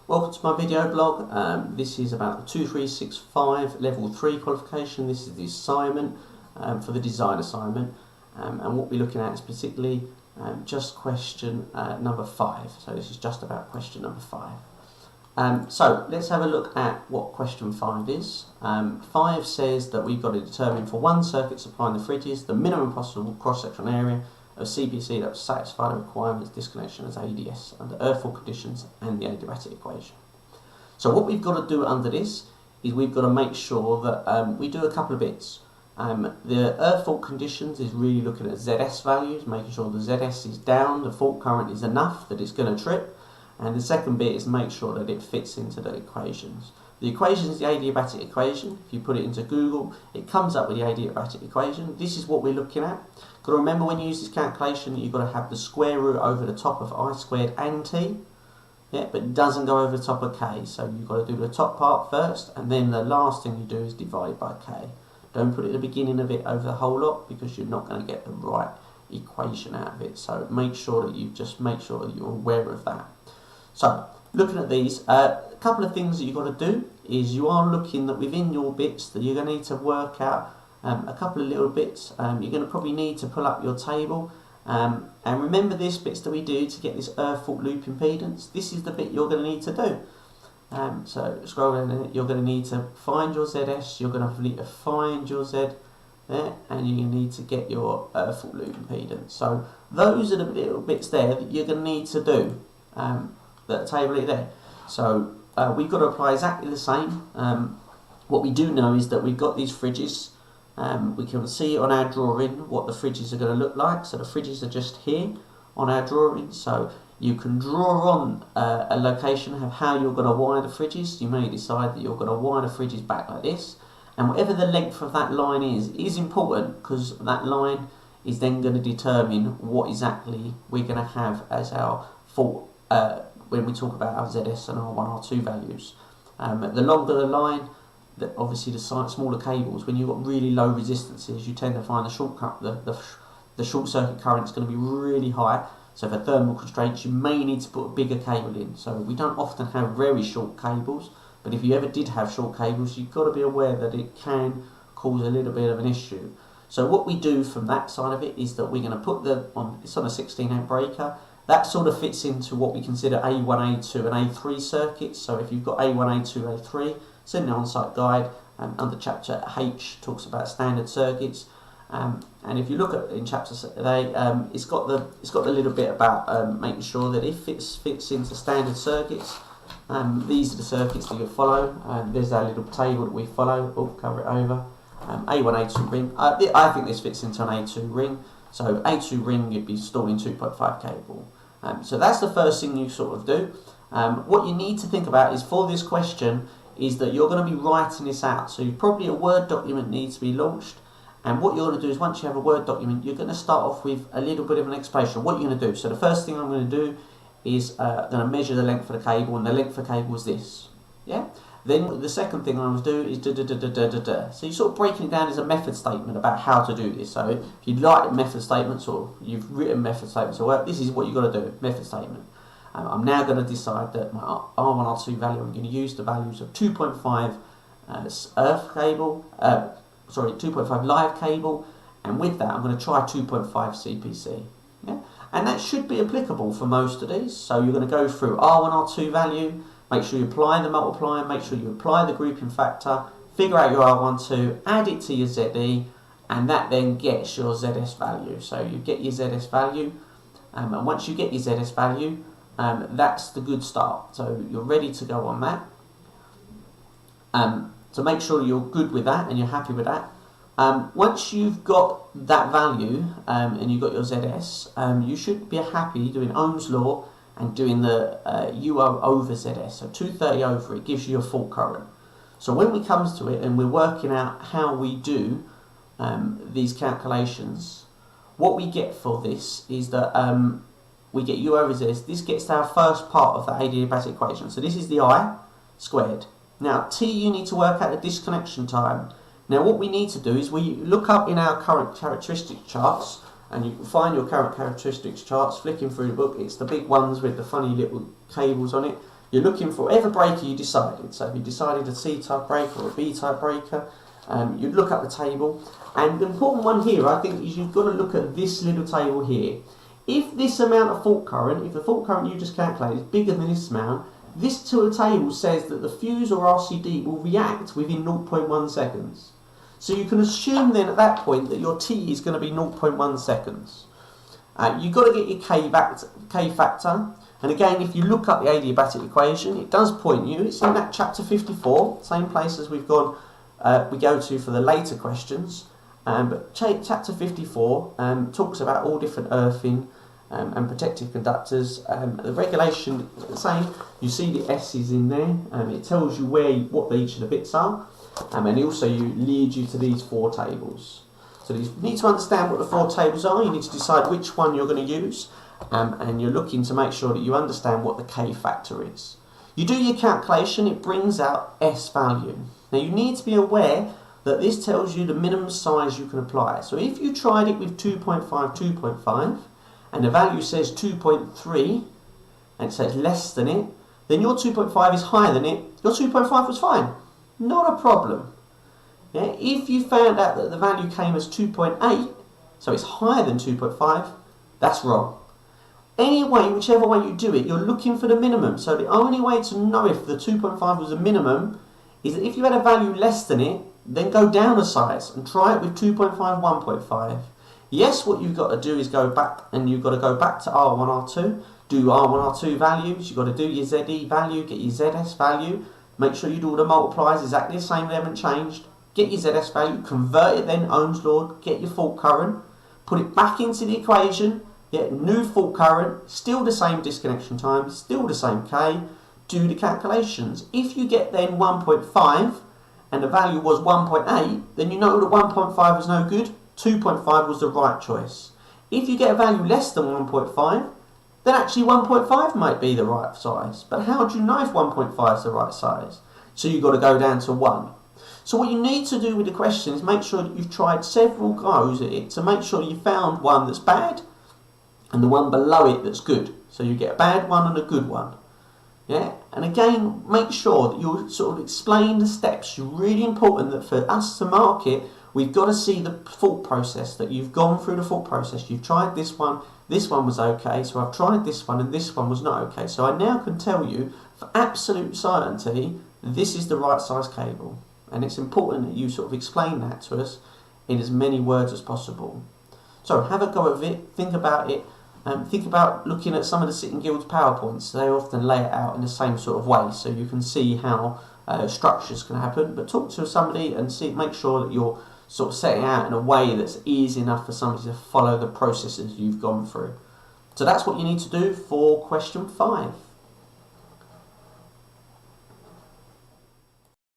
Welcome to my video blog. This is about the 2365 level 3 qualification. This is the assignment for the design assignment, and what we're looking at is particularly just question number 5. So this is just about question number 5. So let's have a look at what question 5 is. 5 says that we've got to determine for one circuit supplying the fridges the minimum possible cross-sectional area of CPC that will satisfy the requirements disconnection as ADS under earth fault conditions and the adiabatic equation. So what we've got to do under this is we've got to make sure that we do a couple of bits. The earth fault conditions is really looking at ZS values, making sure the ZS is down, the fault current is enough that it's going to trip, and the second bit is make sure that it fits into the equations. The equation is the adiabatic equation. If you put it into Google, it comes up with the adiabatic equation. This is what we're looking at. Got to remember when you use this calculation, you've got to have the square root over the top of I squared and t. Yeah, but it doesn't go over the top of k. So you've got to do the top part first, and then the last thing you do is divide by k. Don't put it at the beginning of it over the whole lot, because you're not going to get the right equation out of it. So make sure that you're aware of that. So looking at these, a couple of things that you've got to do is you are looking that within your bits that you're going to need to work out a couple of little bits. You're going to probably need to pull up your table, and remember this bits that we do to get this earth fault loop impedance. This is the bit you're going to need to do. So scroll down, you're going to need to find your ZS, you're going to need to find your Z there, and you need to get your earth fault loop impedance. So those are the little bits there that you're going to need to do. That table there. So we've got to apply exactly the same. What we do know is that we've got these fridges. We can see on our drawing what the fridges are going to look like. So the fridges are just here on our drawing. So you can draw on a location of how you're going to wire the fridges. You may decide that you're going to wire the fridges back like this. And whatever the length of that line is important, because that line is then going to determine what exactly we're going to have as our fault when we talk about our ZS and R1, R2 values. The longer the line, obviously the smaller cables, when you've got really low resistances, you tend to find the short circuit current is going to be really high. So for thermal constraints, you may need to put a bigger cable in. So we don't often have very short cables, but if you ever did have short cables, you've got to be aware that it can cause a little bit of an issue. So what we do from that side of it is that we're going to put it's on a 16 amp breaker. That sort of fits into what we consider A1, A2 and A3 circuits. So if you've got A1, A2, A3, it's in the on-site guide, under chapter H talks about standard circuits. And if you look at in chapter A, it's got the little bit about making sure that it fits into standard circuits. These are the circuits that you follow. There's our little table that we follow. Oh, cover it over. A1, A2 ring. I think this fits into an A2 ring. So A2 ring, you'd be installing 2.5 cable. So that's the first thing you sort of do. What you need to think about is for this question is that you're going to be writing this out. So probably a Word document needs to be launched. And what you're going to do is once you have a Word document, you're going to start off with a little bit of an explanation of what you're going to do. So the first thing I'm going to do is going to measure the length of the cable, and the length of the cable is this. Yeah. Then the second thing I was doing is So you're sort of breaking it down as a method statement about how to do this. So if you like method statements, or you've written method statements, or this is what you've got to do, method statement. I'm now going to decide that my R1, R2 value, I'm going to use the values of 2.5 earth cable, 2.5 live cable, and with that I'm going to try 2.5 CPC. Yeah? And that should be applicable for most of these. So you're going to go through R1, R2 value, make sure you apply the multiplier, make sure you apply the grouping factor, figure out your R12, add it to your ZE, and that then gets your ZS value. So you get your ZS value, and once you get your ZS value, that's the good start. So you're ready to go on that. So make sure you're good with that and you're happy with that. Once you've got that value and you've got your ZS, you should be happy doing Ohm's law and doing the UO over ZS, so 230 over it gives you a fault current. So when it comes to it and we're working out how we do these calculations, what we get for this is that we get U over ZS. This gets to our first part of the adiabatic equation. So this is the I squared. Now T, you need to work out the disconnection time. Now what we need to do is we look up in our current characteristic charts, and you can find your current characteristics charts flicking through the book. It's the big ones with the funny little cables on it. You're looking for whatever breaker you decided. So if you decided a C-type breaker or a B-type breaker, you'd look up the table. And the important one here, I think, is you've got to look at this little table here. If this amount of fault current, if the fault current you just calculated is bigger than this amount, this to the table says that the fuse or RCD will react within 0.1 seconds. So you can assume then at that point that your T is going to be 0.1 seconds. You've got to get your K factor. And again, if you look up the adiabatic equation, it does point you. It's in that chapter 54, same place as we've gone. We go to for the later questions. But chapter 54 talks about all different earthing and protective conductors. The regulation is the same. You see the S's in there. It tells you what each of the bits are. And also leads you to these 4 tables. So you need to understand what the 4 tables are. You need to decide which one you're going to use. And you're looking to make sure that you understand what the K factor is. You do your calculation, it brings out S value. Now you need to be aware that this tells you the minimum size you can apply. So if you tried it with 2.5, 2.5, and the value says 2.3, and it says less than it, then your 2.5 is higher than it, your 2.5 was fine. Not a problem. Yeah? If you found out that the value came as 2.8, so it's higher than 2.5, that's wrong. Anyway, whichever way you do it, you're looking for the minimum. So the only way to know if the 2.5 was a minimum is that if you had a value less than it, then go down a size and try it with 2.5, 1.5. Yes, what you've got to do is go back, and you've got to go back to R1, R2, do R1, R2 values, you've got to do your ZE value, get your ZS value, make sure you do all the multipliers exactly the same, they haven't changed, get your ZS value, convert it then, Ohm's law, get your fault current, put it back into the equation, get new fault current, still the same disconnection time, still the same K, do the calculations. If you get then 1.5 and the value was 1.8, then you know that 1.5 was no good, 2.5 was the right choice. If you get a value less than 1.5, then actually 1.5 might be the right size. But how do you know if 1.5 is the right size? So you've got to go down to 1. So what you need to do with the question is make sure that you've tried several goes at it to make sure you found one that's bad and the one below it that's good. So you get a bad one and a good one. Yeah, and again, make sure that you sort of explain the steps. It's really important that for us to mark it, we've got to see the fault process, that you've gone through the fault process. You've tried this one was okay, so I've tried this one and this one was not okay. So I now can tell you for absolute certainty, this is the right size cable. And it's important that you sort of explain that to us in as many words as possible. So have a go of it, think about it. Think about looking at some of the Sitting Guilds PowerPoints. They often lay it out in the same sort of way, so you can see how structures can happen. But talk to somebody and make sure that you're sort of setting out in a way that's easy enough for somebody to follow the processes you've gone through. So that's what you need to do for question 5.